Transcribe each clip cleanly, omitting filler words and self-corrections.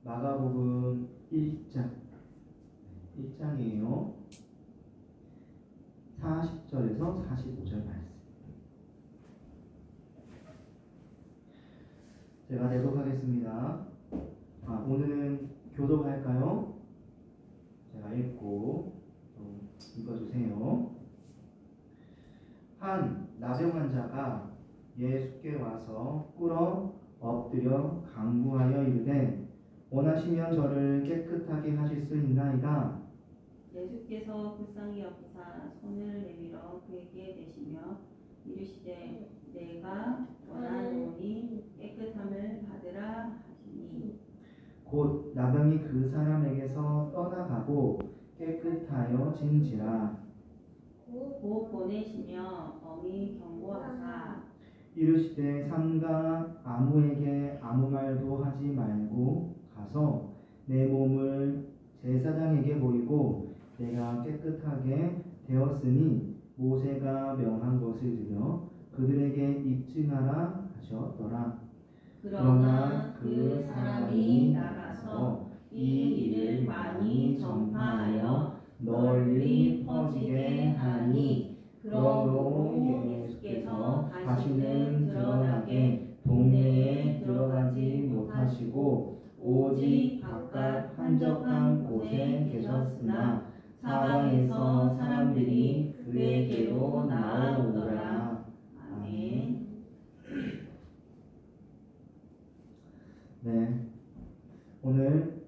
마가복음 1장이에요. 40절에서 45절 말씀. 제가 내독하겠습니다. 오늘은 교독할까요? 제가 읽고 좀 읽어주세요. 한 나병 환자가 예수께 와서 꿇어 엎드려 간구하여 이르되 원하시면 저를 깨끗하게 하실 수 있나이다. 예수께서 불쌍히 여기사 손을 내밀어 그에게 대시며 이르시되 내가 원하노니 깨끗함을 받으라 하시니 곧 나병이 그 사람에게서 떠나가고 깨끗하여 진지라. 곧 보내시며 엄히 경고하사 이르시되 삼가 아무에게 아무 말도 하지 말고 가서 내 몸을 제사장에게 보이고 내가 깨끗하게 되었으니 모세가 명한 것을 들여 그들에게 입증하라 하셨더라. 그러나 그 사람이 나가서 이 일을 많이 전파하여 널리 퍼지게 하니 그러므로 예수께서 다시는 드러나게 동네에 들어가지 못하시고 오직 바깥 한적한 곳에 계셨으나 사방에서 사람들이 그에게로 나오더라. 아멘. 네, 오늘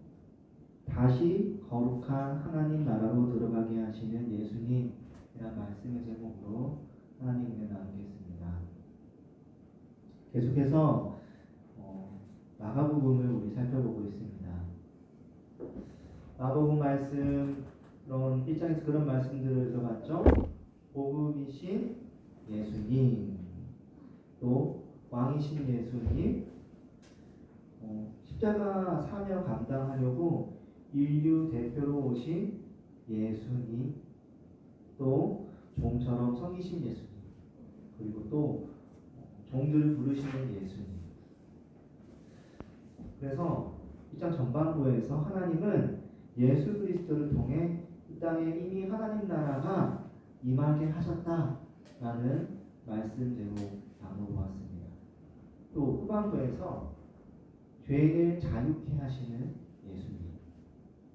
다시 거룩한 하나님 나라로 들어가게 하시는 예수님이란 말씀의 제목으로 하나님 은혜 나누겠습니다. 계속해서 마가복음을 우리 살펴보고 있습니다. 마가복음 말씀, 그런 1장에서 그런 말씀들을 들어봤죠. 복음이신 예수님, 또 왕이신 예수님, 십자가 사명 감당하려고 인류 대표로 오신 예수님, 또 종처럼 섬기신 예수님, 그리고 또 종들을 부르시는 예수님. 그래서 1장 전반부에서 하나님은 예수 그리스도를 통해 이 땅에 이미 하나님 나라가 임하게 하셨다라는 말씀 제목 나눠보았습니다. 또 후반부에서 죄인을 자유케 하시는 예수님,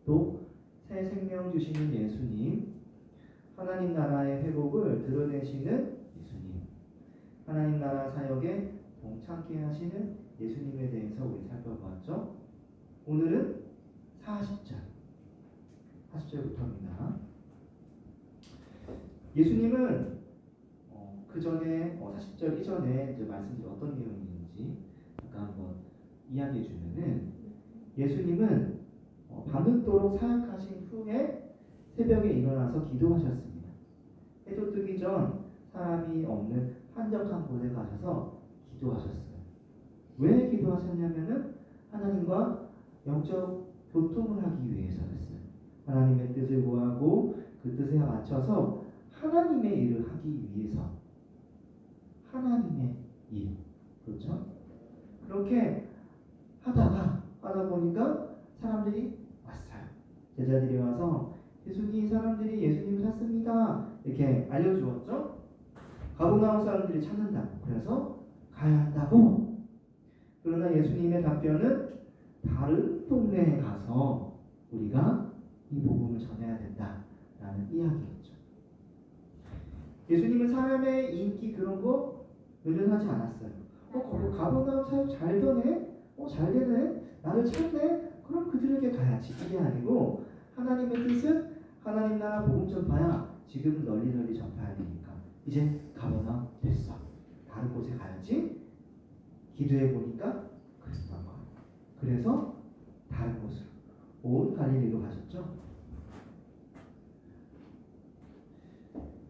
또 새 생명 주시는 예수님, 하나님 나라의 회복을 드러내시는 예수님, 하나님 나라 사역에 동참케 하시는 예수님에 대해서 우리 살펴보았죠. 오늘은 40절부터입니다. 예수님은 그 전에 40절 이전에 이제 말씀드린 어떤 내용인지 잠깐 한번 이야기해 주면은, 예수님은 밤늦도록 사역하신 후에 새벽에 일어나서 기도하셨습니다. 해도 뜨기 전 사람이 없는 한적한 곳에 가셔서 기도하셨어요. 왜 기도하셨냐면은 하나님과 영적 교통을 하기 위해서였어요. 하나님의 뜻을 구하고 그 뜻에 맞춰서 하나님의 일을 하기 위해서. 하나님의 일, 그렇죠? 그렇게 하다 보니까 사람들이 왔어요. 제자들이 와서 예수님, 사람들이 예수님을 찾습니다, 이렇게 알려주었죠. 가버나움 사람들이 찾는다고, 그래서 가야 한다고. 그러나 예수님의 답변은 다른 동네에 가서 우리가 이 복음을 전해야 된다라는 이야기였죠. 예수님은 사람의 인기 그런 거 의존하지 않았어요. 거기 가버나움 사역 잘 되네? 잘 되네? 나를 찾네? 그럼 그들에게 가야지. 이게 아니고 하나님의 뜻은 하나님 나라 복음 전파야. 지금 널리 전파해야 되니까 이제 가버나움 됐어. 다른 곳에 가야지. 기도해 보니까 그랬던 거예요. 그래서 다른 곳으로 온 갈릴리로 가셨죠.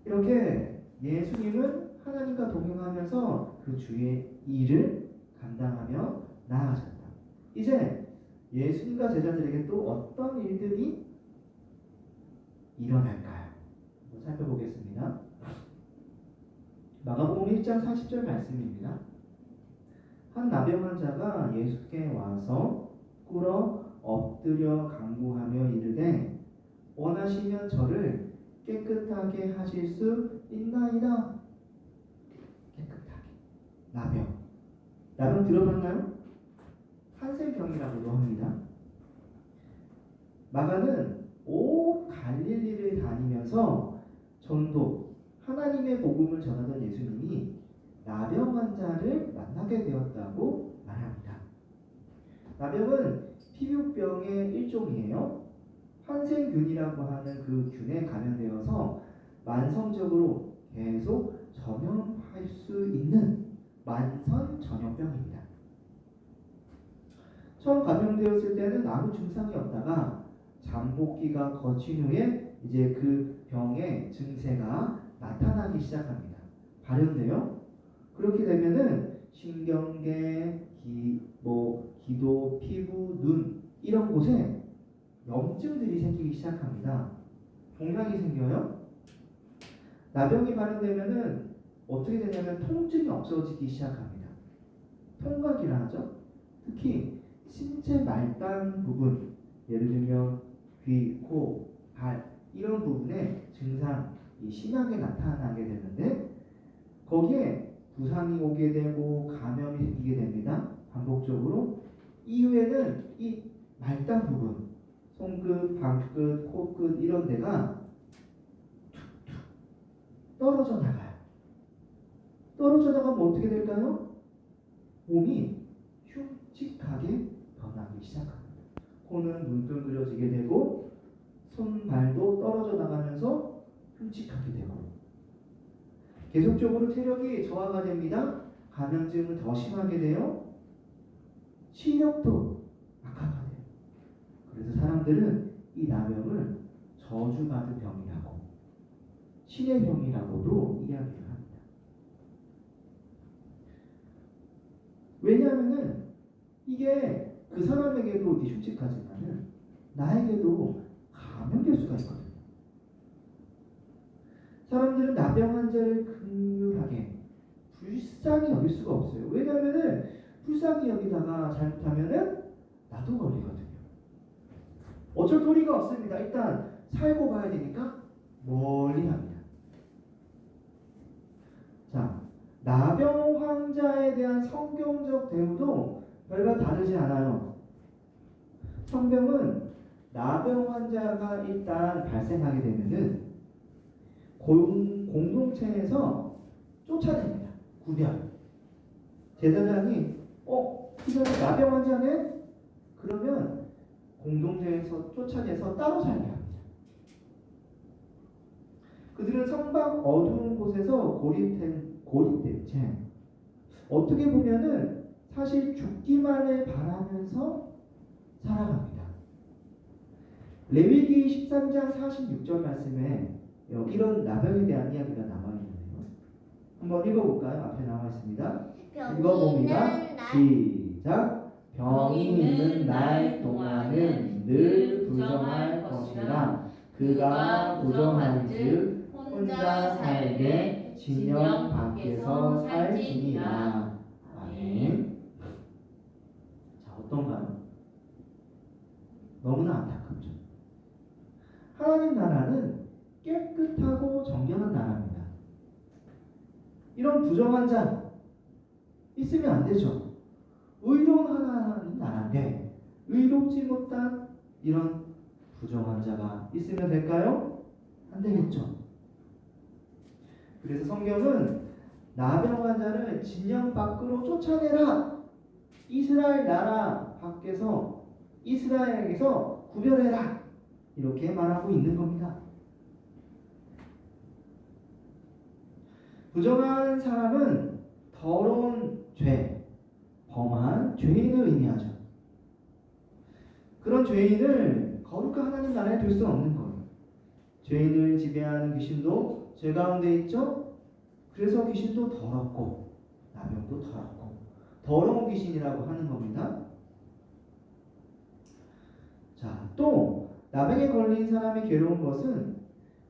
이렇게 예수님은 하나님과 동행하면서 그 주의 일을 감당하며 나아가셨다. 이제 예수님과 제자들에게 또 어떤 일들이 일어날까요? 한번 살펴보겠습니다. 마가복음 1장 40절 말씀입니다. 한 나병 환자가 예수께 와서 꿇어 엎드려 간구하며 이르되 원하시면 저를 깨끗하게 하실 수 있나이다. 깨끗하게. 나병 들어봤나요? 한센병이라고도 합니다. 마가는 온 갈릴리를 다니면서 전도, 하나님의 복음을 전하던 예수님이 나병 환자를 만나게 되었다고 말합니다. 나병은 피부병의 일종이에요. 한센균이라고 하는 그 균에 감염되어서 만성적으로 계속 전염할 수 있는 만성 전염병입니다. 처음 감염되었을 때는 아무 증상이 없다가 잠복기가 거친 후에 이제 그 병의 증세가 나타나기 시작합니다. 발현돼요. 그렇게 되면은 신경계, 기도, 피부, 눈 이런 곳에 염증들이 생기기 시작합니다. 동상이 생겨요. 나병이 발현되면은 어떻게 되냐면 통증이 없어지기 시작합니다. 통각이라 하죠. 특히 신체 말단 부분, 예를 들면 귀, 코, 발 이런 부분에 증상이 심하게 나타나게 되는데 거기에 부상이 오게 되고 감염이 생기게 됩니다. 반복적으로. 이후에는 이 말단 부분, 손끝, 발끝, 코끝 이런 데가 툭툭 떨어져 나가요. 떨어져 나가면 어떻게 될까요? 몸이 흉측하게 변하기 시작합니다. 코는 뭉뚱그려지게 되고 손, 발도 떨어져 나가면서 흉측하게 되고 계속적으로 체력이 저하가 됩니다. 감염증은 더 심하게 돼요. 시력도 악화가 돼요. 그래서 사람들은 이 나병을 저주받은 병이라고, 신의 병이라고도 이야기를 합니다. 왜냐하면은 이게 그 사람에게도 이게 흉측하지만은 나에게도 감염될 수가 있거든요. 사람들은 나병 환자를 긍휼하게 불쌍히 여길 수가 없어요. 왜냐하면은 불쌍히 여기다가 잘못하면은 나도 걸리거든요. 어쩔 도리가 없습니다. 일단 살고 가야 되니까 멀리 합니다. 자, 나병 환자에 대한 성경적 대우도 별과 다르지 않아요. 성경은 나병 환자가 일단 발생하게 되면은 공동체에서 쫓아냅니다. 구별. 제사장이 이 사람 나병 환자네? 그러면 공동체에서 쫓아내서 따로 살게 합니다. 그들은 성막 어두운 곳에서 고립된 채 어떻게 보면은 사실 죽기만을 바라면서 살아갑니다. 레위기 13장 46절 말씀에 이런 나병에 대한 이야기가 나와 있는데요. 한번 읽어볼까요? 앞에 나와 있습니다. 읽어봅니다. 시작. 병이 있는 날 동안은 늘 부정할 것이라 그가 부정한즉 혼자 살되 진영 밖에서 살지니라. 아멘. 자, 어떤가요? 너무나 안타깝죠. 하나님 나라는 깨끗하고 정결한 나라입니다. 이런 부정한 자 있으면 안 되죠. 의로운 하나님 나라인데 의롭지 못한 이런 부정한 자가 있으면 될까요? 안 되겠죠. 그래서 성경은 나병 환자를 진영 밖으로 쫓아내라. 이스라엘 나라 밖에서 이스라엘에게서 구별해라. 이렇게 말하고 있는 겁니다. 부정한 사람은 더러운 죄, 범한 죄인을 의미하죠. 그런 죄인을 거룩한 하나님 나라에 둘 수 없는 거예요. 죄인을 지배하는 귀신도 죄 가운데 있죠. 그래서 귀신도 더럽고 나병도 더럽고 더러운 귀신이라고 하는 겁니다. 자, 또 나병에 걸린 사람이 괴로운 것은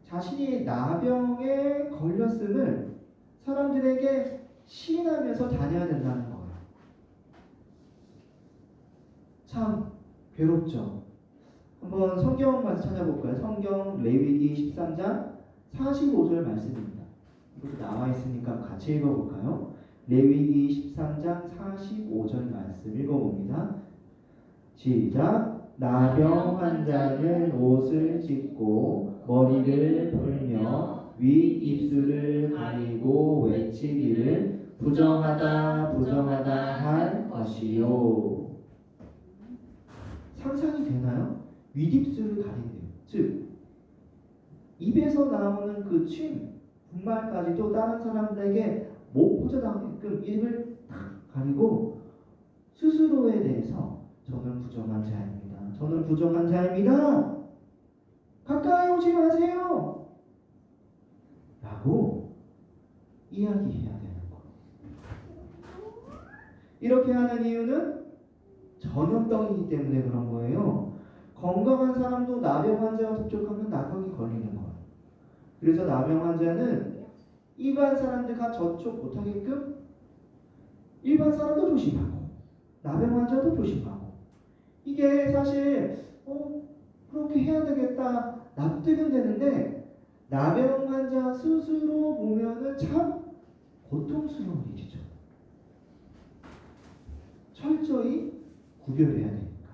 자신이 나병에 걸렸음을 사람들에게 시인하면서 다녀야 된다는 거예요. 참 괴롭죠. 한번 성경 말씀 찾아볼까요? 성경 레위기 13장 45절 말씀입니다. 이것도 나와 있으니까 같이 읽어볼까요? 레위기 13장 45절 말씀 읽어봅니다. 시작. 나병 환자는 옷을 찢고 머리를 풀며 위 입술을 가리고 외치기를 부정하다 부정하다 할 것이요. 상상이 되나요? 윗입술을 가린대요. 즉 입에서 나오는 그 침, 분말까지도 다른 사람들에게 못 퍼져나가게끔 입을 탁 가리고 스스로에 대해서 저는 부정한 자입니다. 저는 부정한 자입니다. 가까이 오지 마세요. 라고 이야기해야 되는 거예요. 이렇게 하는 이유는 전염병이기 때문에 그런 거예요. 건강한 사람도 나병 환자와 접촉하면 나병이 걸리는 거예요. 그래서 나병 환자는 일반 사람들과 접촉 못하게끔 일반 사람도 조심하고 나병 환자도 조심하고 이게 사실 그렇게 해야 되겠다 납득은 되는데 나병 환자 스스로 보면은 참 고통스러운 일이죠. 철저히 구별해야 되니까.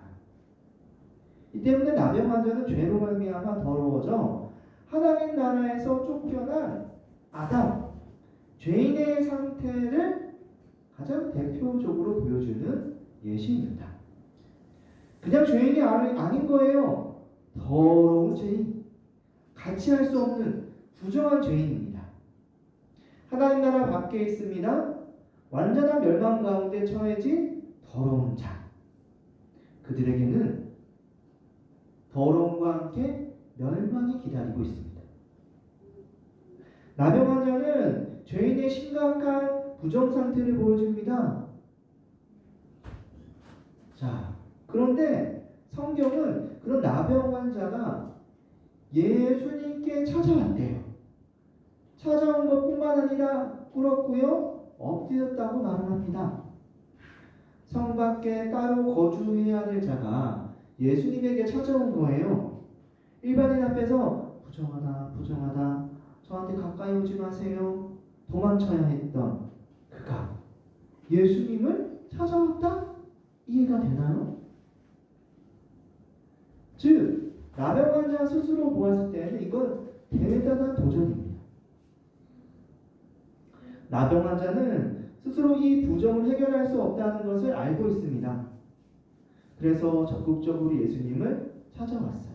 이 때문에 나병 환자는 죄로 말미암아 더러워져 하나님 나라에서 쫓겨난 아담, 죄인의 상태를 가장 대표적으로 보여주는 예시입니다. 그냥 죄인이 아닌 거예요. 더러운 죄인, 같이 할 수 없는 부정한 죄인입니다. 하나님 나라 밖에 있습니다. 완전한 멸망 가운데 처해진 더러운 자. 그들에게는 더러움과 함께 멸망이 기다리고 있습니다. 나병 환자는 죄인의 심각한 부정 상태를 보여줍니다. 자, 그런데 성경은 그런 나병 환자가 예수님께 찾아왔대요. 찾아온 것뿐만 아니라 꿇었고요, 엎드렸다고 말을 합니다. 성 밖에 따로 거주해야 될 자가 예수님에게 찾아온 거예요. 일반인 앞에서 부정하다, 부정하다, 저한테 가까이 오지 마세요, 도망쳐야 했던 그가 예수님을 찾아왔다? 이해가 되나요? 즉, 나병 환자 스스로 보았을 때는 이건 대단한 도전입니다. 나병 환자는 스스로 이 부정을 해결할 수 없다는 것을 알고 있습니다. 그래서 적극적으로 예수님을 찾아왔어요.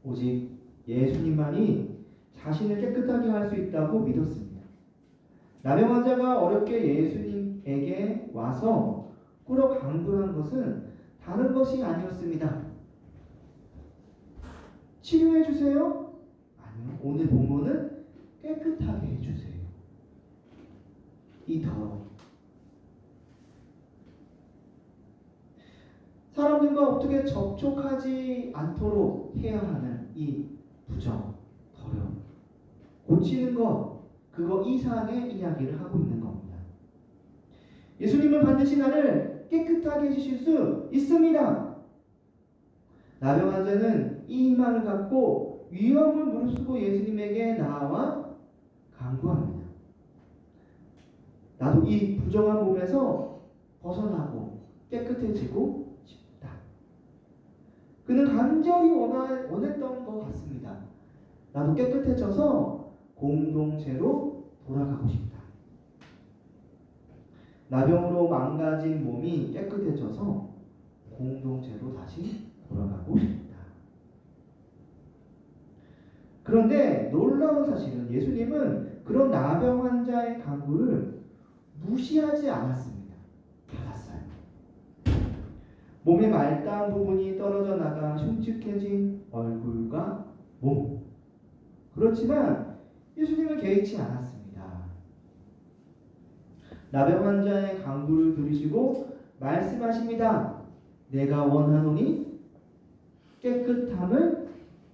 오직 예수님만이 자신을 깨끗하게 할 수 있다고 믿었습니다. 나병 환자가 어렵게 예수님에게 와서 꿇어 간구한 것은 다른 것이 아니었습니다. 치료해 주세요? 아니요. 오늘 본문은 깨끗하게 해주세요. 이 더러움. 사람들과 어떻게 접촉하지 않도록 해야 하는 이 부정, 더러움. 고치는 것, 그거 이상의 이야기를 하고 있는 겁니다. 예수님은 반드시 나를 깨끗하게 해주실 수 있습니다. 나병 환자는 이 희망을 갖고 위험을 무릅쓰고 예수님에게 나아와 간구합니다. 나도 이 부정한 몸에서 벗어나고 깨끗해지고 싶다. 그는 간절히 원했던 것 같습니다. 나도 깨끗해져서 공동체로 돌아가고 싶다. 나병으로 망가진 몸이 깨끗해져서 공동체로 다시 돌아가고 싶다. 그런데 놀라운 사실은 예수님은 그런 나병 환자의 간구를 무시하지 않았습니다. 받았어요. 몸의 말단 부분이 떨어져 나가 흉측해진 얼굴과 몸. 그렇지만 예수님은 개의치 않았습니다. 나병 환자의 간구를 들으시고 말씀하십니다. 내가 원하노니 깨끗함을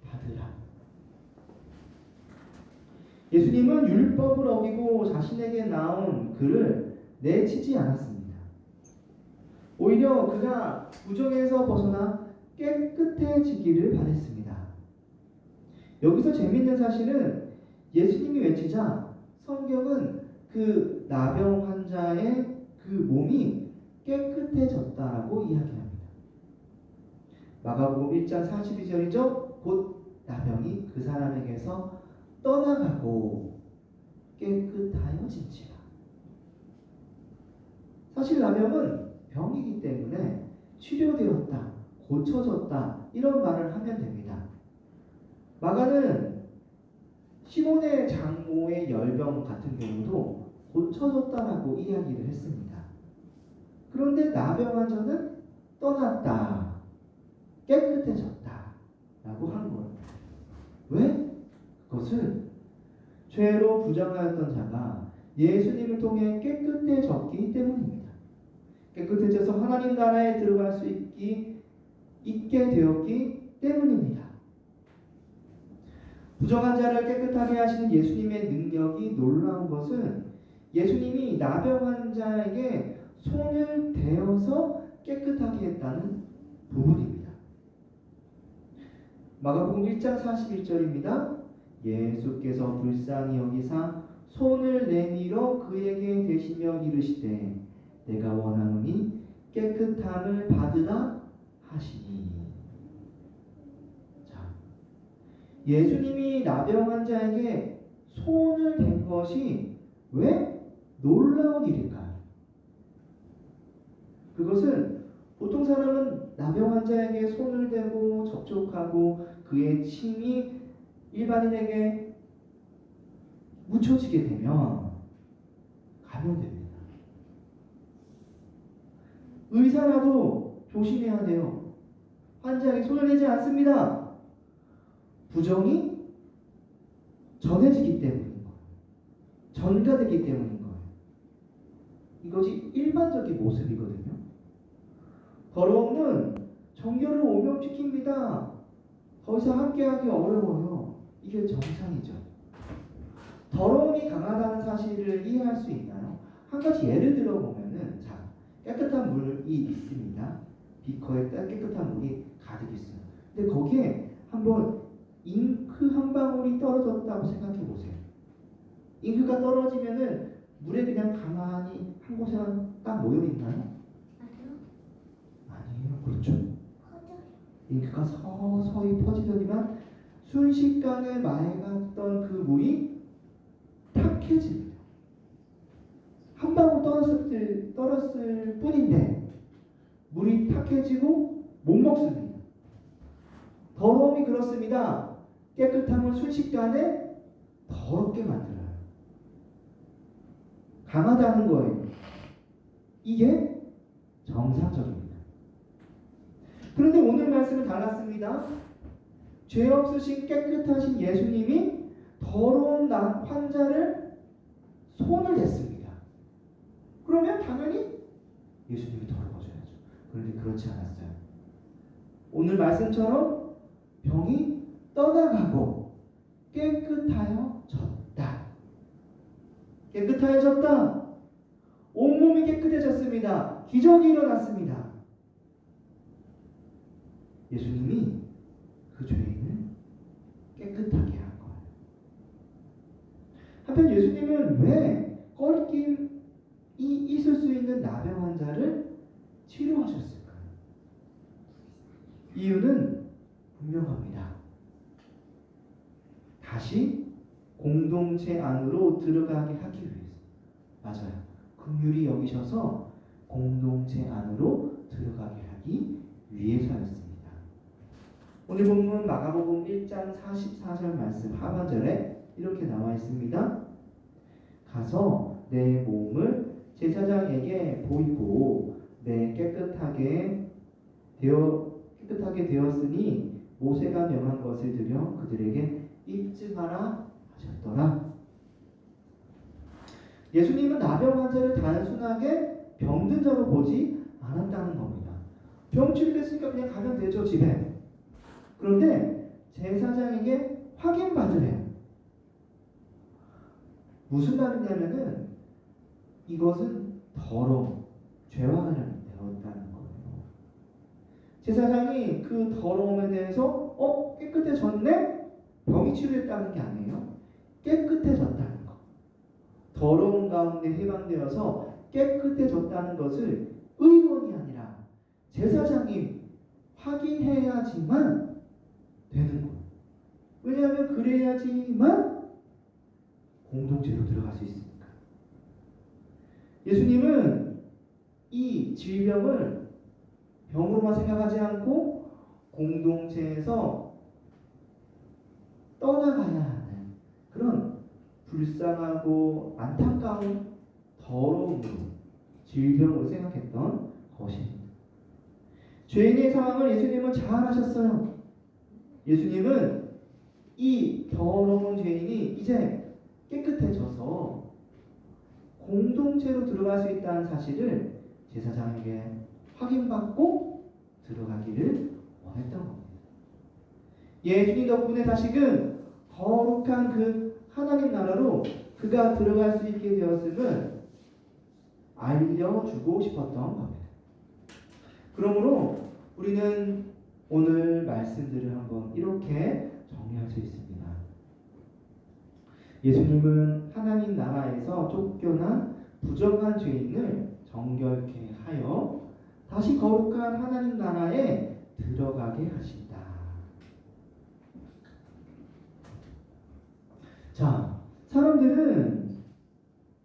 받으라. 예수님은 율법을 어기고 자신에게 나온 그를 내치지 않았습니다. 오히려 그가 부정에서 벗어나 깨끗해지기를 바랬습니다. 여기서 재미있는 사실은 예수님이 외치자 성경은 그 나병 환자의 그 몸이 깨끗해졌다라고 이야기합니다. 마가복음 1장 42절이죠. 곧 나병이 그 사람에게서 떠나가고 깨끗하여진지라. 사실 나병은 병이기 때문에 치료되었다, 고쳐졌다 이런 말을 하면 됩니다. 마가는 시몬의 장모의 열병 같은 경우도 고쳐졌다라고 이야기를 했습니다. 그런데 나병 환자는 떠났다, 깨끗해졌다 라고 한 거예요. 왜? 그것을 죄로 부정하였던 자가 예수님을 통해 깨끗해졌기 때문입니다. 깨끗해져서 하나님 나라에 들어갈 수 있게 되었기 때문입니다. 부정한 자를 깨끗하게 하시는 예수님의 능력이 놀라운 것은 예수님이 나병 환자에게 손을 대어서 깨끗하게 했다는 부분입니다. 마가복음 1장 41절입니다. 예수께서 불쌍히 여기사 손을 내밀어 그에게 대시며 이르시되 내가 원하노니 깨끗함을 받으라 하시니. 자, 예수님이 나병 환자에게 손을 댄 것이 왜 놀라운 일일까요? 그것은 보통 사람은 나병 환자에게 손을 대고 접촉하고 그의 침이 일반인에게 묻혀지게 되면 감염됩니다. 의사라도 조심해야 돼요. 환자에게 손을 대지 않습니다. 부정이 전해지기 때문인 거예요. 전가되기 때문인 거예요. 이것이 일반적인 모습이거든요. 더러움은 정결을 오염시킵니다. 더 이상 함께하기 어려워요. 이게 정상이죠. 더러움이 강하다는 사실을 이해할 수 있나요? 한 가지 예를 들어보면은, 자, 깨끗한 물이 있습니다. 비커에 깨끗한 물이 가득 있어요. 근데 거기에 한번 잉크 한 방울이 떨어졌다고 생각해 보세요. 잉크가 떨어지면은 물에 그냥 가만히 한 곳에만 딱 모여 있나요? 아니에요. 그렇죠. 잉크가 서서히 퍼지더니만 순식간에 맑았던 그 물이 탁해집니다. 한 방울 떨었을 뿐인데 물이 탁해지고 못 먹습니다. 더러움이 그렇습니다. 깨끗함을 순식간에 더럽게 만들어요. 강하다는 거예요. 이게 정상적입니다. 그런데 오늘 말씀은 달랐습니다. 죄 없으신 깨끗하신 예수님이 더러운 환자를 손을 댔습니다. 그러면 당연히 예수님이 더러워져야죠. 그런데 그렇지 않았어요. 오늘 말씀처럼 병이 떠나가고 깨끗하여졌다. 깨끗하여졌다. 온몸이 깨끗해졌습니다. 기적이 일어났습니다. 예수님이 그 죄인을 깨끗하게 한 거예요. 한편 예수님은 왜 꺼리낌이 있을 수 있는 나병 환자를 치료하셨을까요? 이유는 분명합니다. 다시 공동체 안으로 들어가게 하기 위해서. 맞아요. 긍휼히 여기셔서 공동체 안으로 들어가게 하기 위해서였습니다. 오늘 본문 마가복음 1장 44절 말씀 하반절에 이렇게 나와 있습니다. 가서 내 몸을 제사장에게 보이고 내 깨끗하게 되었으니 모세가 명한 것을 들여 그들에게 입증하라 하셨더라. 예수님은 나병 환자를 단순하게 병든 자로 보지 않았다는 겁니다. 병 치료됐으니까 그냥 가면 되죠, 집에. 그런데 제사장에게 확인받으래요. 무슨 말이냐면은 이것은 더러움, 죄와 관련되었다는 거예요. 제사장이 그 더러움에 대해서 깨끗해졌네? 병이 치료했다는 게 아니에요. 깨끗해졌다는 거. 더러운 가운데 해방되어서 깨끗해졌다는 것을 의원이 아니라 제사장이 확인해야지만 되는 거예요. 왜냐하면 그래야지만 공동체로 들어갈 수 있으니까. 예수님은 이 질병을 병으로만 생각하지 않고 공동체에서 떠나가야 하는 그런 불쌍하고 안타까운 더러움으로 질병으로 생각했던 것입니다. 죄인의 상황을 예수님은 잘 아셨어요. 예수님은 이 더러운 죄인이 이제 깨끗해져서 공동체로 들어갈 수 있다는 사실을 제사장에게 확인받고 들어가기를 원했던 겁니다. 예수님 덕분에 다시금 거룩한 그 하나님 나라로 그가 들어갈 수 있게 되었음을 알려주고 싶었던 겁니다. 그러므로 우리는 오늘 말씀들을 한번 이렇게 정리할 수 있습니다. 예수님은 하나님 나라에서 쫓겨난 부정한 죄인을 정결케 하여 다시 거룩한 하나님 나라에 들어가게 하신다. 자, 사람들은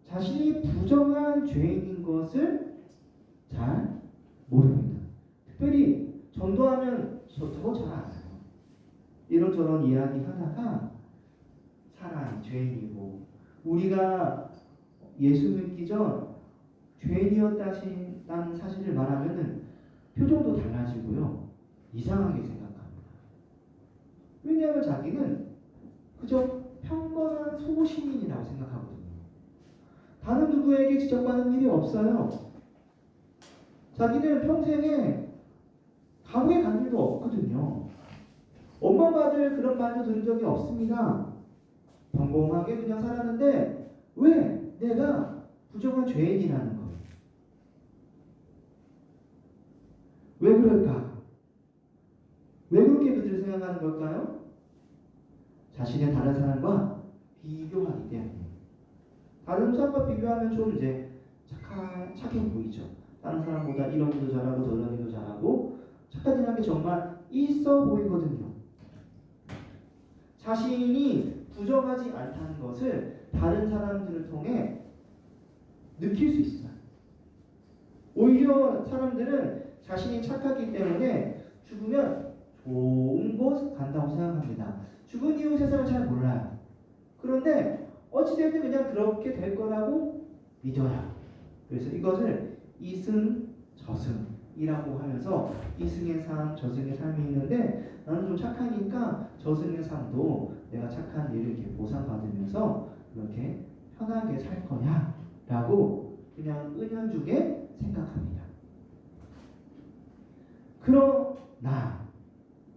자신이 부정한 죄인인 것을 잘 모릅니다. 특별히 전도하면 저거 잘 알아요. 이런저런 이야기 하다가 사람이 죄인이고 우리가 예수 믿기 전 죄인이었다는 사실을 말하면은 표정도 달라지고요. 이상하게 생각합니다. 왜냐하면 자기는 그저 평범한 소시민이라고 생각하거든요. 다른 누구에게 지적받는 일이 없어요. 자기는 평생에 감옥에 간 일도 없거든요. 엄마 아빠들 그런 말도 들은 적이 없습니다. 평범하게 그냥 살았는데 왜 내가 부정한 죄인이라는 거예요? 왜 그럴까? 왜 그렇게 그들을 생각하는 걸까요? 자신의 다른 사람과 비교하기 때문에. 다른 사람과 비교하면 좀 이제 착해 보이죠. 다른 사람보다 이런 일도 잘하고 저런 일도 잘하고 착한 일하는 게 정말 있어 보이거든요. 자신이 부정하지 않다는 것을 다른 사람들을 통해 느낄 수 있어요. 오히려 사람들은 자신이 착하기 때문에 죽으면 좋은 곳 간다고 생각합니다. 죽은 이후 세상을 잘 몰라요. 그런데 어찌됐든 그냥 그렇게 될 거라고 믿어요. 그래서 이것을 이승저승이라고 하면서 이승의 삶, 저승의 삶이 있는데 나는 좀 착하니까 저승의 삶도 내가 착한 일을 이렇게 보상받으면서 이렇게 편하게 살 거야 라고 그냥 은연중에 생각합니다. 그러나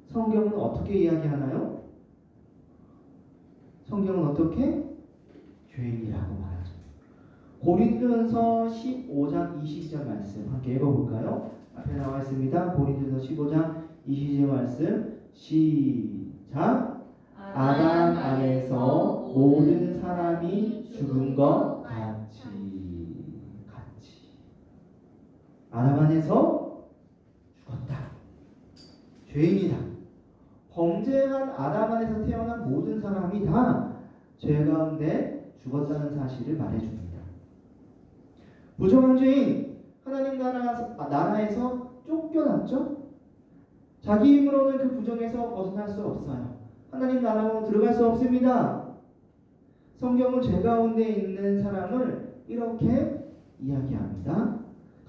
성경은 어떻게 이야기하나요? 성경은 어떻게? 죄인이라고 말하죠. 고린도전서 15장 20절 말씀 함께 읽어볼까요? 앞에 나와 있습니다. 고린도전서 15장 20절 말씀 시작. 아담 안에서 모든 사람이 죽은 것 같이 아담 안에서 죽었다. 죄인이다. 범죄한 아담 안에서 태어난 모든 사람이 다 죄 가운데 죽었다는 사실을 말해줍니다. 부정한 죄인, 하나님 나라에서 쫓겨났죠? 자기 힘으로는 그 부정에서 벗어날 수 없어요. 하나님 나라로 들어갈 수 없습니다. 성경은 죄 가운데 있는 사람을 이렇게 이야기합니다.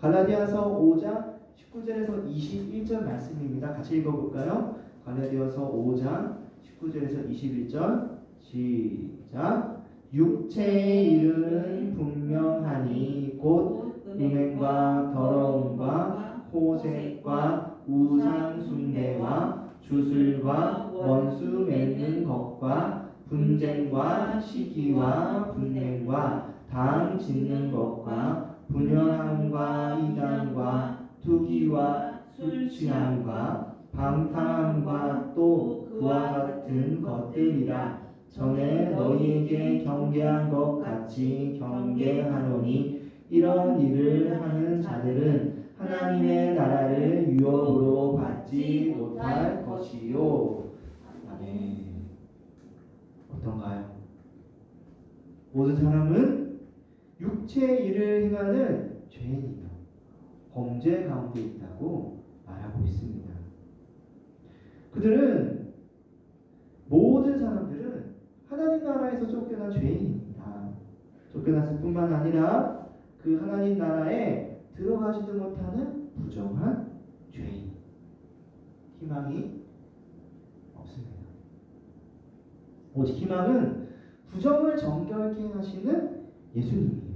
갈라디아서 5장 19절에서 21절 말씀입니다. 같이 읽어볼까요? 갈라디아서 5장 19절에서 21절 시작. 육체의 일은 분명하니 곧 음행과 더러움과 호색과 우상 숭배와 주술과 원수 맺는 것과 분쟁과 시기와 분쟁과 당 짓는 것과 분열함과 이단과 투기와 술 취함과 방탕함과 또 그와 같은 것들이라. 전에 너희에게 경계한 것 같이 경계하노니 이런 일을 하는 자들은 하나님의 나라를 유업으로 받지 못할 것이요. 아멘. 어떤가요? 모든 사람은 육체의 일을 행하는 죄인이며 범죄 가운데 있다고 말하고 있습니다. 그들은 모든 사람들은 하나님 나라에서 쫓겨난 죄인입니다. 쫓겨났을 뿐만 아니라 그 하나님 나라에 들어가지도 못하는 부정한 죄인. 희망이 없습니다. 오직 희망은 부정을 정결케 하시는 예수님이에요.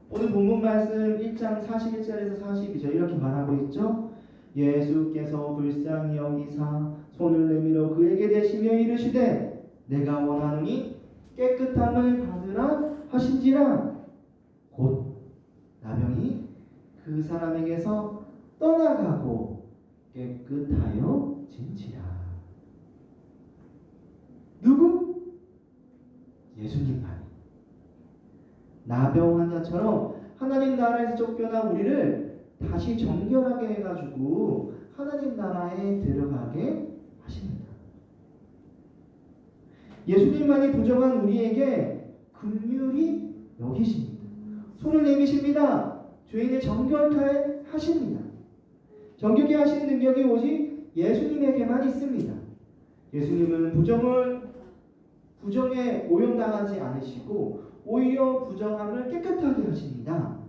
오늘 본문 말씀 1장 41절에서 42절 이렇게 말하고 있죠. 예수께서 불쌍히 여기사 손을 내밀어 그에게 대시며 이르시되 내가 원하노니 깨끗함을 받으라 하신지라. 곧 나병이 그 사람에게서 떠나가고 깨끗하여 진지라. 누구? 예수님만이. 나병 환자처럼 하나님 나라에서 쫓겨난 우리를 다시 정결하게 해가지고 하나님 나라에 들어가게 하십니다. 예수님만이 부정한 우리에게 긍휼히 여기십니다. 손을 내미십니다. 죄인을 정결케 하십니다. 정결케 하시는 능력이 오직 예수님에게만 있습니다. 예수님은 부정에 오염당하지 않으시고 오히려 부정함을 깨끗하게 하십니다.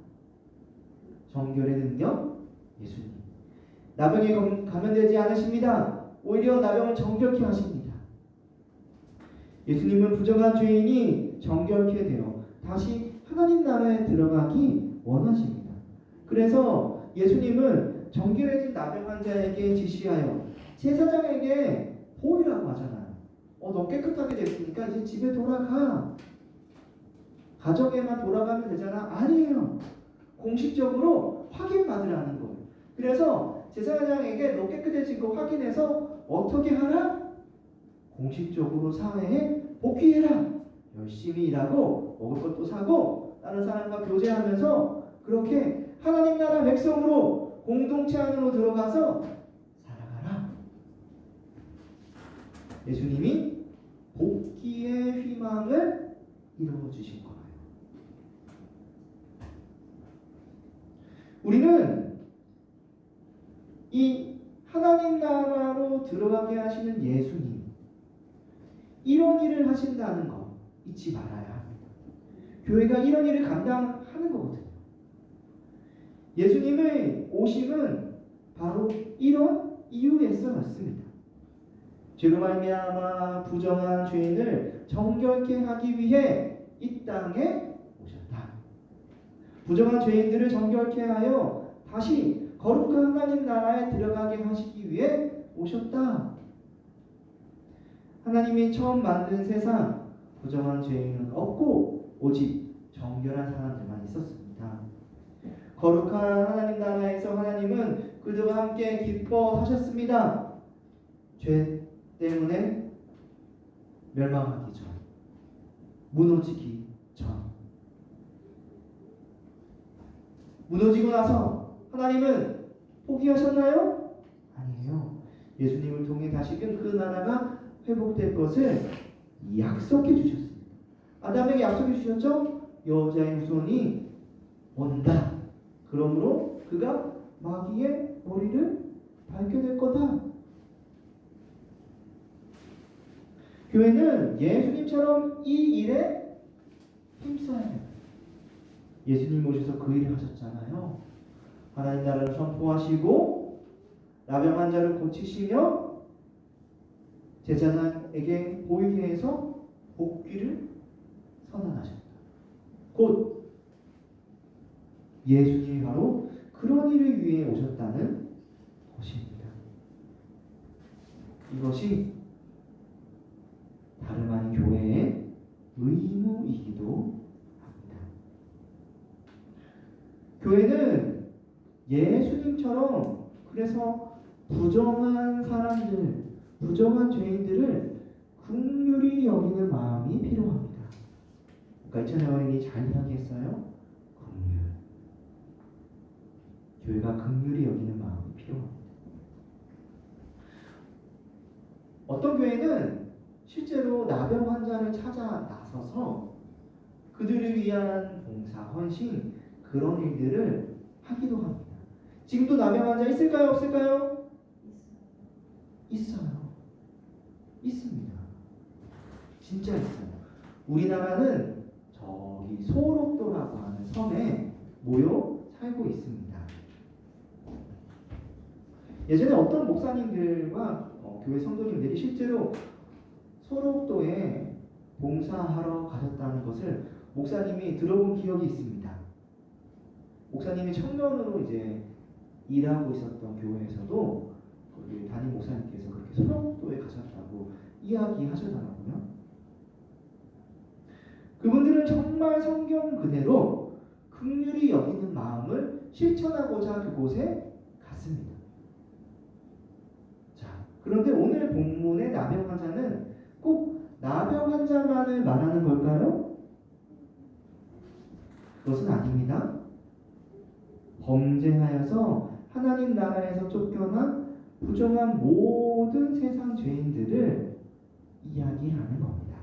정결의 능력 예수님. 나병에 감염되지 않으십니다. 오히려 나병을 정결케 하십니다. 예수님은 부정한 죄인이 정결케 되어 다시 하나님 나라에 들어가기 원하십니다. 그래서 예수님은 정결해진 나병 환자에게 지시하여 제사장에게 보이라고 하잖아요. 너 깨끗하게 됐으니까 이제 집에 돌아가. 가정에만 돌아가면 되잖아. 아니에요. 공식적으로 확인받으라는 거예요. 그래서 제사장에게 너 깨끗해진 거 확인해서 어떻게 하라? 공식적으로 사회에 복귀해라. 열심히 일하고 먹을 것도 사고 다른 사람과 교제하면서 그렇게 하나님 나라 백성으로 공동체 안으로 들어가서 살아가라. 예수님이 복귀의 희망을 이루어주신 거예요. 우리는 이 하나님 나라로 들어가게 하시는 예수님, 이런 일을 하신다는 거 잊지 말아야 합니다. 교회가 이런 일을 감당하는 거거든요. 예수님의 오심은 바로 이런 이유에서 왔습니다. 죄로 말미암아 부정한 죄인을 정결케 하기 위해 이 땅에 오셨다. 부정한 죄인들을 정결케 하여 다시 거룩한 하나님 나라에 들어가게 하시기 위해 오셨다. 하나님이 처음 만든 세상 부정한 죄인은 없고 오직 정결한 사람들만 있었습니다. 거룩한 하나님 나라에서 하나님은 그들과 함께 기뻐하셨습니다. 죄 때문에 멸망하기 전, 무너지기 전. 무너지고 나서 하나님은 포기하셨나요? 아니에요. 예수님을 통해 다시금 그 나라가 회복될 것을 약속해 주셨습니다. 아담에게 약속해 주셨죠? 여자의 후손이 온다. 그러므로 그가 마귀의 머리를 밟게 될 거다. 교회는 예수님처럼 이 일에 힘써야 해요. 예수님 오셔서 그 일을 하셨잖아요. 하나님 나라를 선포하시고 나병 환자를 고치시며 제자들에게 보이게 해서 복귀를 선언하셨다. 곧 예수님이 바로 그런 일을 위해 오셨다는 것입니다. 이것이 다름 아닌 교회의 의무이기도 합니다. 교회는 예수님처럼 그래서 부정한 사람들, 부정한 죄인들을 긍휼히 여기는 마음이 필요합니다. 그러니까 이찬희 어린이 잘 이야기했어요. 긍휼. 교회가 긍휼히 여기는 마음이 필요합니다. 어떤 교회는 실제로 나병 환자를 찾아 나서서 그들을 위한 봉사, 헌신 그런 일들을 하기도 합니다. 지금도 나병 환자 있을까요? 없을까요? 있어요. 있습니다. 진짜 있어요. 우리나라는 저기 소록도라고 하는 섬에 모여 살고 있습니다. 예전에 어떤 목사님들과 교회 성도님들이 실제로 소록도에 봉사하러 가셨다는 것을 목사님이 들어본 기억이 있습니다. 목사님이 청년으로 이제 일하고 있었던 교회에서도 거기 담임 목사님께서 그렇게 소록도에 가셨다고 이야기하시더라고요. 그분들은 정말 성경 그대로 긍휼히 여기는 마음을 실천하고자 그곳에 갔습니다. 자, 그런데 오늘 본문의 나병 환자는 꼭 나병 환자만을 말하는 걸까요? 그것은 아닙니다. 범죄하여서 하나님 나라에서 쫓겨난 부정한 모든 세상 죄인들을 이야기하는 겁니다.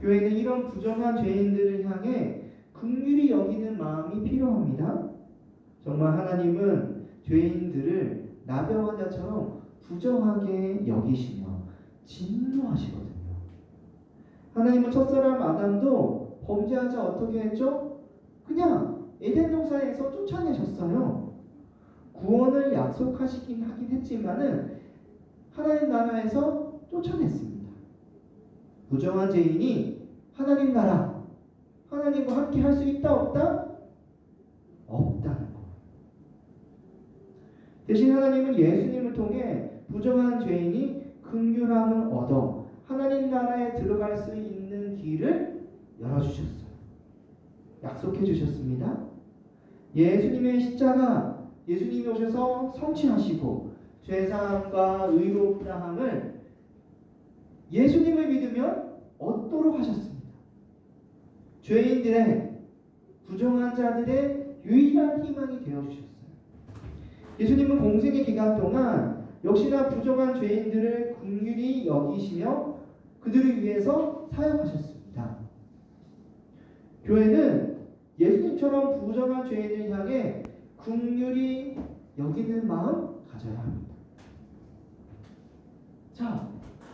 교회는 이런 부정한 죄인들을 향해 긍휼히 여기는 마음이 필요합니다. 정말 하나님은 죄인들을 나병 환자처럼 부정하게 여기시며 진노하시거든요. 하나님은 첫사람 아담도 범죄하자 어떻게 했죠? 그냥 에덴 동산에서 쫓아내셨어요. 구원을 약속하시긴 하긴 했지만은 하나님 나라에서 쫓아냈습니다. 부정한 죄인이 하나님 나라, 하나님과 함께 할 수 있다 없다? 없다는 거. 대신 하나님은 예수님을 통해 부정한 죄인이 긍휼함을 얻어 하나님 나라에 들어갈 수 있는 길을 열어주셨어요. 약속해 주셨습니다. 예수님의 십자가, 예수님이 오셔서 성취하시고 죄사함과 의롭다함을 예수님을 믿으면 얻도록 하셨습니다. 죄인들의, 부정한 자들의 유일한 희망이 되어주셨어요. 예수님은 공생의 기간 동안 역시나 부정한 죄인들을 긍휼히 여기시며 그들을 위해서 사역하셨습니다. 교회는 예수님처럼 부정한 죄인을 향해 긍휼히 여기는 마음 가져야 합니다. 자,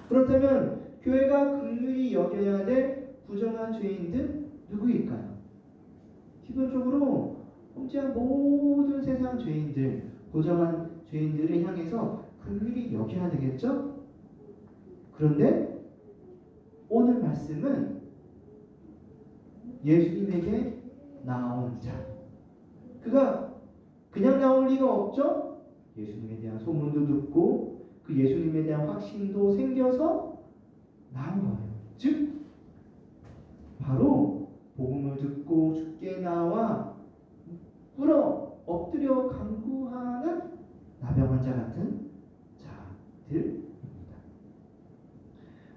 그렇다면 교회가 긍휼히 여겨야 될 부정한 죄인들 누구일까요? 기본적으로 범죄한 모든 세상 죄인들, 부정한 죄인들을 향해서 긍휼히 여겨야 되겠죠? 그런데 오늘 말씀은 예수님에게 나온 자, 그가 그냥 나올 리가 없죠? 예수님에 대한 소문도 듣고 그 예수님에 대한 확신도 생겨서 나온 거예요. 즉 바로 복음을 듣고 주께 나와 꿇어 엎드려 간구하는 나병 환자 같은 자들입니다.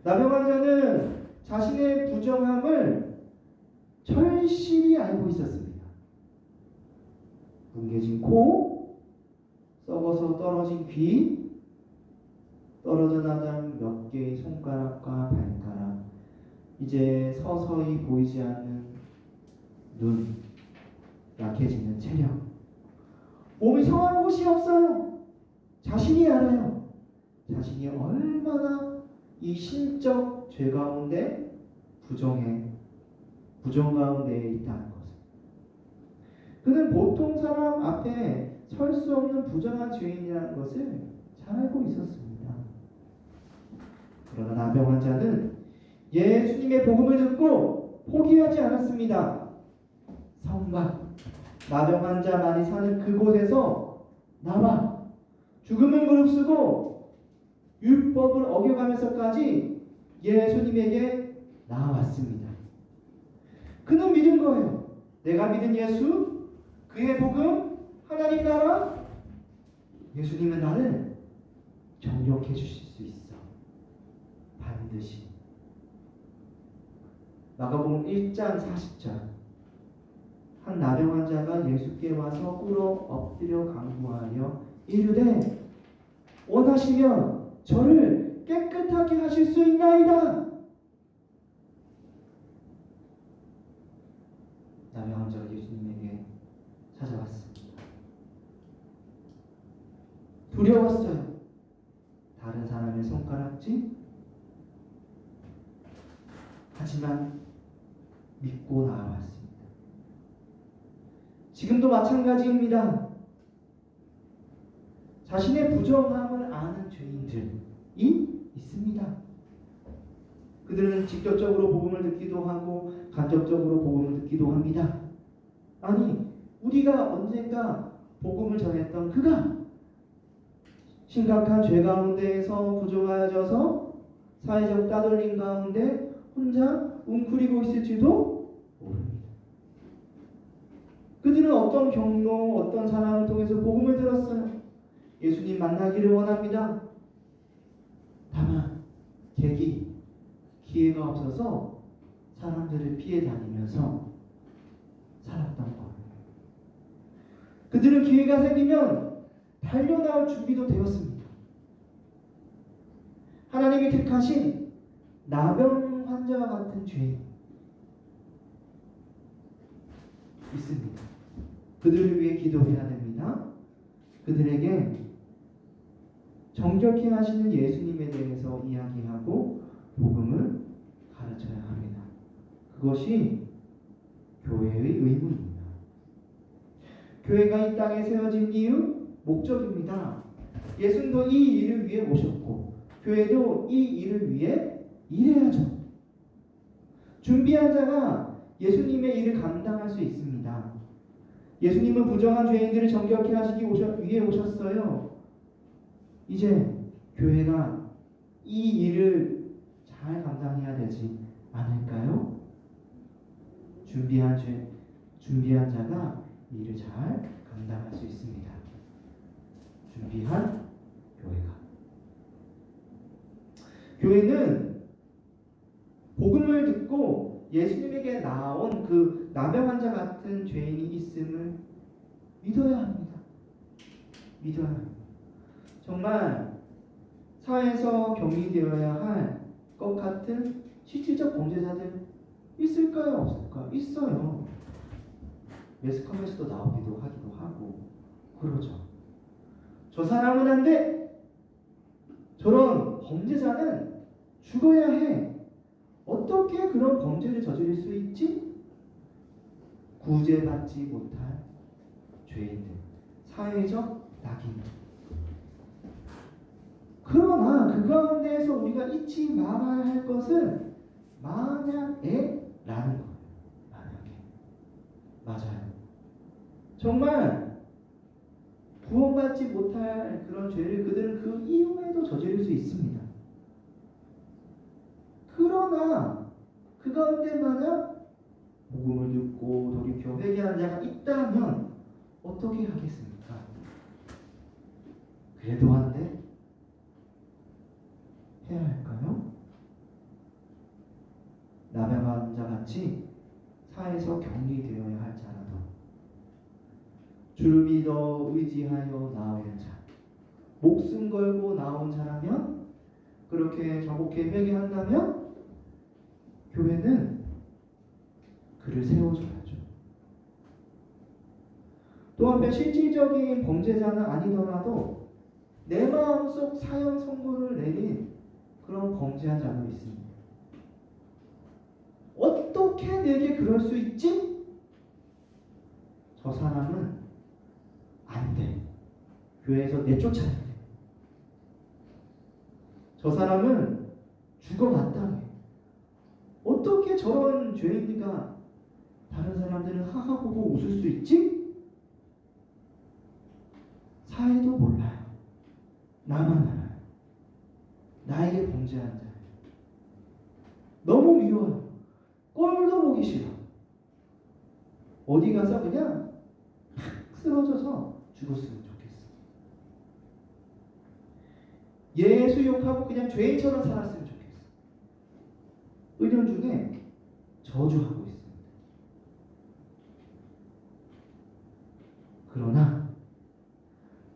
나병 환자는 자신의 부정함을 철실히 알고 있었습니다. 뭉개진 코, 썩어서 떨어진 귀, 떨어져 나간 몇 개의 손가락과 발가락, 이제 서서히 보이지 않는 눈, 약해지는 체력, 몸이 성한 곳이 없어요. 자신이 알아요. 자신이 얼마나 이 신적 죄 가운데 부정 가운데 있다는 것을. 그는 보통 사람 앞에 설 수 없는 부정한 죄인이라는 것을 잘 알고 있었습니다. 그러나 나병 환자는 예수님의 복음을 듣고 포기하지 않았습니다. 성막, 나병 환자만이 사는 그곳에서 나와 죽음을 무릅쓰고 율법을 어겨가면서까지 예수님에게 나아왔습니다. 그는 믿은 거예요. 내가 믿은 예수, 그의 복음, 하나님 나라, 예수님은 나를 정욕해 주실 수 있어. 반드시. 마가복음 1장 40절. 한 나병 환자가 예수께 와서 꿇어 엎드려 간구하여 이르되 원하시면 저를 깨끗하게 하실 수 있나이다. 나병 환자가 예수님에게 찾아왔습니다. 두려웠어요. 다른 사람의 손가락질. 하지만 믿고 나아왔습니다. 지금도 마찬가지입니다. 자신의 부정함을 아는 죄인들이 있습니다. 그들은 직접적으로 복음을 듣기도 하고 간접적으로 복음을 듣기도 합니다. 아니, 우리가 언젠가 복음을 전했던 그가 심각한 죄 가운데에서 부조하여져서 사회적 따돌림 가운데 혼자 웅크리고 있을지도 모릅니다. 그들은 어떤 경로, 어떤 사람을 통해서 복음을 들었어요. 예수님 만나기를 원합니다. 다만 기회가 없어서 사람들을 피해 다니면서 살았던 거예요. 그들은 기회가 생기면 달려나올 준비도 되었습니다. 하나님이 택하신 나병 환자와 같은 죄인 있습니다. 그들을 위해 기도해야 됩니다. 그들에게 정결케 하시는 예수님에 대해서 이야기하고 복음을 가르쳐야 합니다. 그것이 교회의 의무입니다. 교회가 이 땅에 세워진 이유, 목적입니다. 예수님도 이 일을 위해 오셨고 교회도 이 일을 위해 일해야죠. 준비한 자가 예수님의 일을 감당할 수 있습니다. 예수님은 부정한 죄인들을 정결케 하시기 위해 오셨어요. 이제 교회가 이 일을 잘 감당해야 되지 않을까요? 준비한 자가 이 일을 잘 감당할 수 있습니다. 준비한 교회는 복음을 듣고 예수님에게 나온 그 나병 환자 같은 죄인이 있음을 믿어야 합니다. 믿어야 합니다. 정말 사회에서 경리되어야 할 것 같은 실질적 범죄자들 있을까요? 없을까요? 있어요. 매스컴에서도 나오기도 하기도 하고 그러죠. 저 사람은 안 돼. 저런 범죄자는 죽어야 해. 어떻게 그런 범죄를 저지를 수 있지? 구제받지 못할 죄인들, 사회적 낙인. 그러나 그 가운데에서 우리가 잊지 말아야 할 것은 만약에라는 거예요. 만약에. 맞아요. 정말 구원받지 못할 그런 죄를 그들은 그 이후에도 저지를 수 있습니다. 그러나 그 가운데 만약 복음을 듣고 돌이켜 회개하는 자가 있다면 어떻게 하겠습니까? 그래도 안 돼? 해야 할까요? 나병 자같이 사회에서 격리되어야 할 자라도 주를 믿어 의지하여 나온 자, 목숨 걸고 나온 자라면 그렇게 정복해 회개한다면 교회는 그를 세워줘야죠. 또 한편 실질적인 범죄자는 아니더라도 내 마음속 사형 선고를 내린 그런 범죄한 자도 있습니다. 어떻게 내게 그럴 수 있지? 저 사람은 안 돼. 교회에서 내쫓아야 돼. 저 사람은 죽어마땅해. 어떻게 저런 죄인이가 다른 사람들은 하하 보고 웃을 수 있지? 사회도 몰라요. 나만 알아요. 나에게 범죄한 자. 너무 미워요. 꼴도 보기 싫어. 어디 가서 그냥 팍 쓰러져서 죽었으면 좋겠어. 예수 욕하고 그냥 죄인처럼 살았으면 좋겠어. 은연중에 저주하고 있습니다. 그러나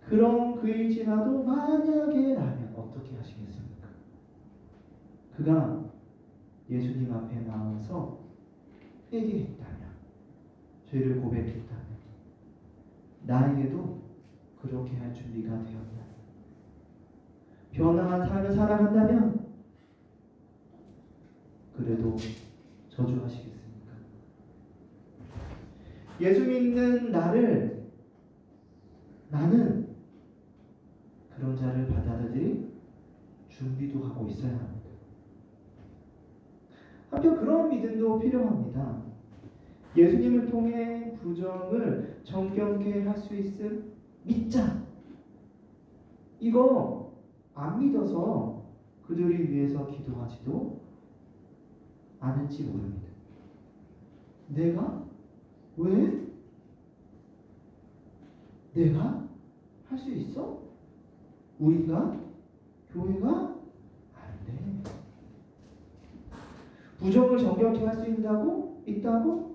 그런 그일지라도 만약에라면 어떻게 하시겠습니까? 그가 예수님 앞에 나와서 회개했다면, 죄를 고백했다면, 나에게도 그렇게 할 준비가 되었다. 변화한 삶을 살아간다면 그래도 저주하시겠습니까? 예수 믿는 나는 그런 자를 받아들일 준비도 하고 있어야 합니다. 한편 그런 믿음도 필요합니다. 예수님을 통해 부정을 정결케 할 수 있음 믿자. 이거 안 믿어서 그들을 위해서 기도하지도 않을지 모릅니다. 내가? 왜? 내가? 할 수 있어? 우리가? 교회가? 안 돼. 부정을 정결케 할 수 있다고?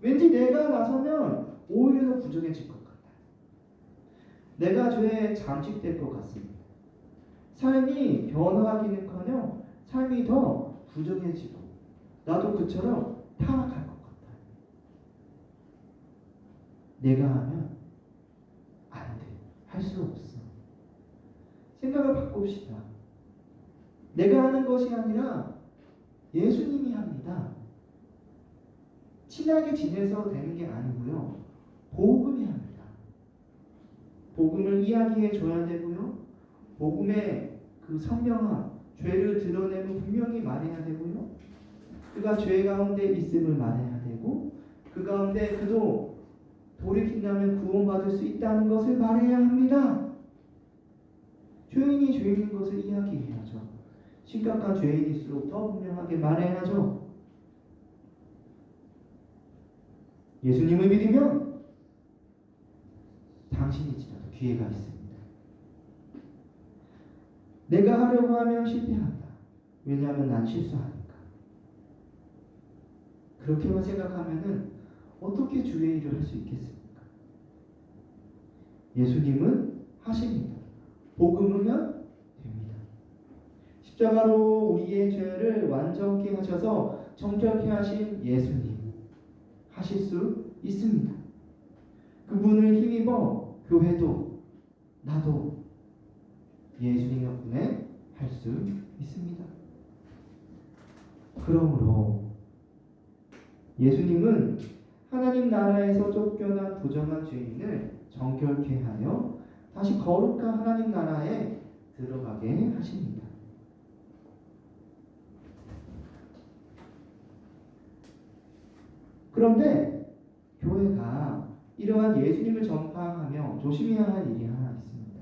왠지 내가 나서면 오히려 더 부정해질 것 같아요. 내가 죄에 잠식될 것 같습니다. 삶이 변화하기는커녕 삶이 더 부정해지고 나도 그처럼 타락할 것 같아요. 내가 하면 안 돼. 할 수 없어. 생각을 바꿉시다. 내가 하는 것이 아니라 예수님이 합니다. 친하게 지내서 되는 게 아니고요. 복음이 합니다. 복음을 이야기해 줘야 되고요. 복음의 그 선명함, 죄를 드러내고 분명히 말해야 되고요. 그가 죄 가운데 있음을 말해야 되고 그 가운데 그도 돌이킨다면 구원받을 수 있다는 것을 말해야 합니다. 죄인이 죄인인 것을 이야기해야죠. 심각한 죄인일수록 더 분명하게 말해야죠. 예수님을 믿으면 당신이지라도 기회가 있습니다. 내가 하려고 하면 실패한다. 왜냐하면 난 실수하니까. 그렇게만 생각하면은 어떻게 주의 일을 할 수 있겠습니까? 예수님은 하십니다. 복음이면 됩니다. 십자가로 우리의 죄를 완전케 하셔서 정결케 하신 예수님 하실 수 있습니다. 그분을 힘입어 교회도 나도 예수님 덕분에 할 수 있습니다. 그러므로 예수님은 하나님 나라에서 쫓겨난 부정한 죄인을 정결케 하여 다시 거룩한 하나님 나라에 들어가게 하십니다. 그런데 교회가 이러한 예수님을 전파하며 조심해야 할 일이 하나 있습니다.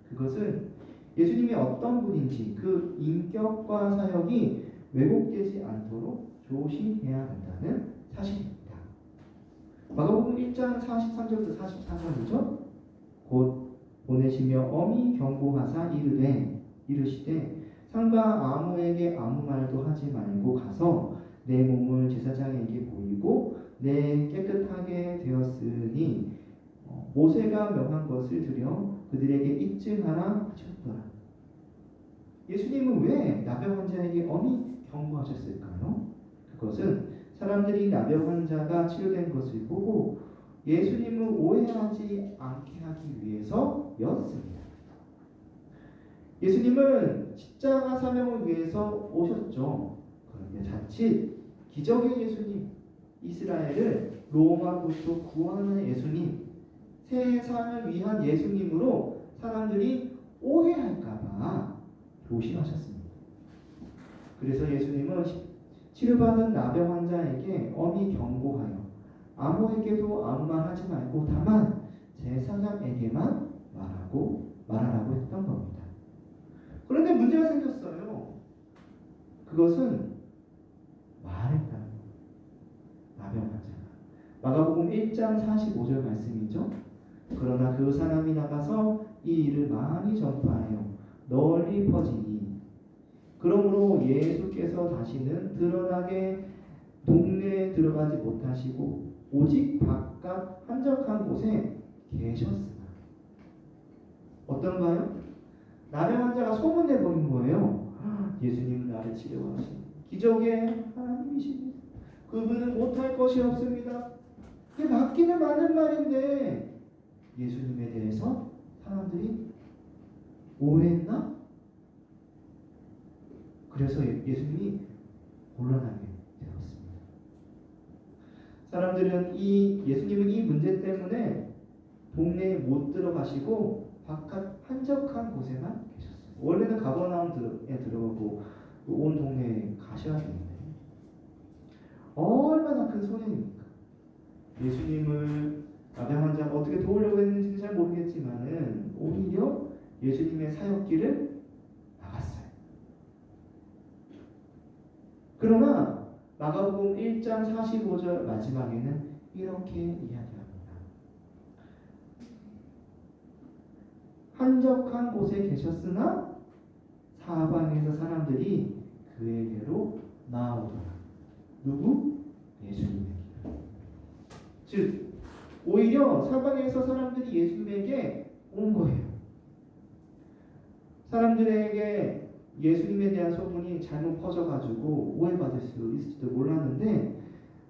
그것은 예수님이 어떤 분인지 그 인격과 사역이 왜곡되지 않도록 조심해야 한다는 사실입니다. 마가복음 1장 43절부터 44절이죠. 곧 보내시며 엄히 경고하사 이르시되 상과 아무에게 아무 말도 하지 말고 가서 내 몸을 제사장에게 보이고 내 깨끗하게 되었으니 모세가 명한 것을 드려 그들에게 입증하라 하셨더라. 예수님은 왜 나병 환자에게 엄히 경고하셨을까요? 그것은 사람들이 나병 환자가 치료된 것을 보고 예수님을 오해하지 않게 하기 위해서였습니다. 예수님은 십자가 사명을 위해서 오셨죠. 그런데 자칫 기적의 예수님, 이스라엘을 로마로부터 구하는 예수님, 세상을 위한 예수님으로 사람들이 오해할까봐 조심하셨습니다. 그래서 예수님은 치료받은 나병 환자에게 엄히 경고하여 아무에게도 아무 말 하지 말고 다만 제사장에게만 말하라고 했던 겁니다. 그런데 문제가 생겼어요. 그것은 말했다는 거예요. 나병 환자가. 마가복음 1장 45절 말씀이죠. 그러나 그 사람이 나가서 이 일을 많이 전파하여 널리 퍼지니 그러므로 예수께서 다시는 드러나게 동네에 들어가지 못하시고 오직 바깥 한적한 곳에 계셨으나 어떤가요? 나병 환자가 소문내버린 거예요. 예수님은 나를 치료하신 기적의 하나님이십니다. 그분은 못할 것이 없습니다. 그게 맞기는 맞는 말인데 예수님에 대해서 사람들이 오해했나? 그래서 예수님이 곤란하게 되었습니다. 사람들은 예수님은 이 문제 때문에 동네에 못 들어가시고 바깥 한적한 곳에만 계셨어요. 원래는 가버나움에 들어가고 온 동네에 가셔야 되는데 얼마나 큰 손해입니까? 예수님을 나병 환자가 어떻게 도우려고 했는지는 잘 모르겠지만은 오히려 예수님의 사역길을 막았어요. 그러나 마가복음 1장 45절 마지막에는 이렇게 이야기합니다. 한적한 곳에 계셨으나 사방에서 사람들이 그에게로 나오더라. 누구? 예수님에게. 즉 오히려 사방에서 사람들이 예수님에게 온 거예요. 사람들에게 예수님에 대한 소문이 잘못 퍼져가지고 오해받을 수 있을지도 몰랐는데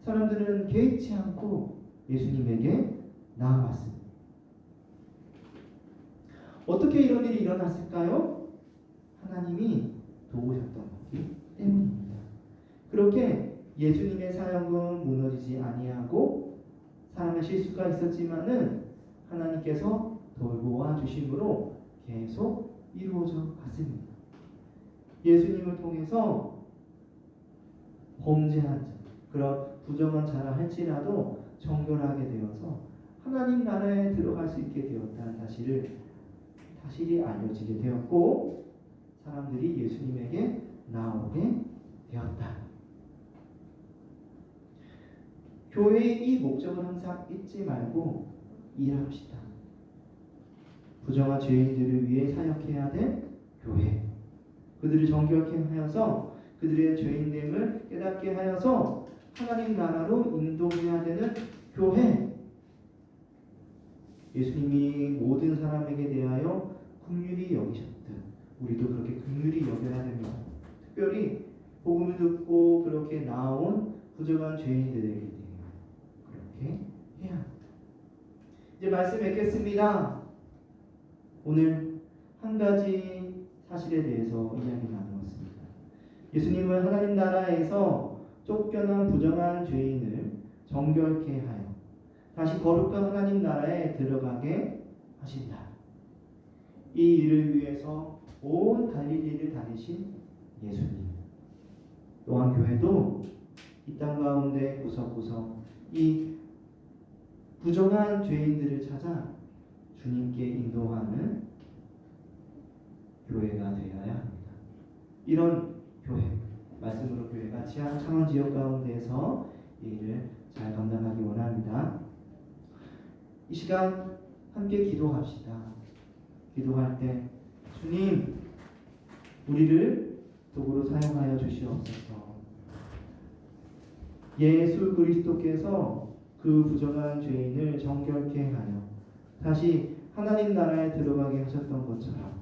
사람들은 개의치 않고 예수님에게 나아왔습니다. 어떻게 이런 일이 일어났을까요? 하나님이 도우셨던 거기 때문입니다. 그렇게 예수님의 사역은 무너지지 아니하고 사람의 실수가 있었지만은 하나님께서 돌보아 주심으로 계속 이루어져 갔습니다. 예수님을 통해서 범죄한 자, 그런 부정한 자라 할지라도 정결하게 되어서 하나님 나라에 들어갈 수 있게 되었다는 사실이 알려지게 되었고 사람들이 예수님에게 나오게 되었다. 교회의 이 목적을 항상 잊지 말고 일합시다. 부정한 죄인들을 위해 사역해야 될 교회. 그들을 정결케 하여서 그들의 죄인됨을 깨닫게 하여서 하나님 나라로 인도해야 되는 교회. 예수님이 모든 사람에게 대하여 긍휼히 여기셨듯 우리도 그렇게 긍휼히 여겨야 됩니다. 특별히 복음을 듣고 그렇게 나온 부정한 죄인들에게 대하여 그렇게 해야 합니다. 이제 말씀 맺겠습니다. 오늘 한 가지 사실에 대해서 이야기 나누었습니다. 예수님은 하나님 나라에서 쫓겨난 부정한 죄인을 정결케 하여 다시 거룩한 하나님 나라에 들어가게 하신다. 이 일을 위해서 온 갈릴리를 다니신 예수님. 또한 교회도 이 땅 가운데 구석구석 이 부정한 죄인들을 찾아 주님께 인도하는 교회가 되어야 합니다. 이런 교회, 말씀으로 교회가 지하 창원 지역 가운데에서 이 일을 잘 감당하기 원합니다. 이 시간 함께 기도합시다. 기도할 때 주님 우리를 도구로 사용하여 주시옵소서. 예수 그리스도께서 그 부정한 죄인을 정결케 하여 다시 하나님 나라에 들어가게 하셨던 것처럼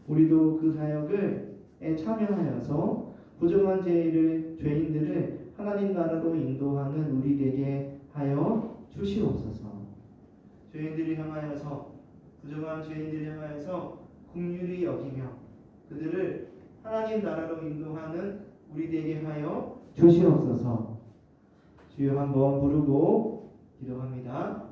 우리도 그 사역에 참여하여서 부정한 죄인들을 하나님 나라로 인도하는 우리 되게 하여 주시옵소서. 죄인들을 향하여서 부정한 죄인들을 향하여서 긍휼히 여기며 그들을 하나님 나라로 인도하는 우리 되게 하여 주시옵소서. 주여 한번 부르고 기도합니다.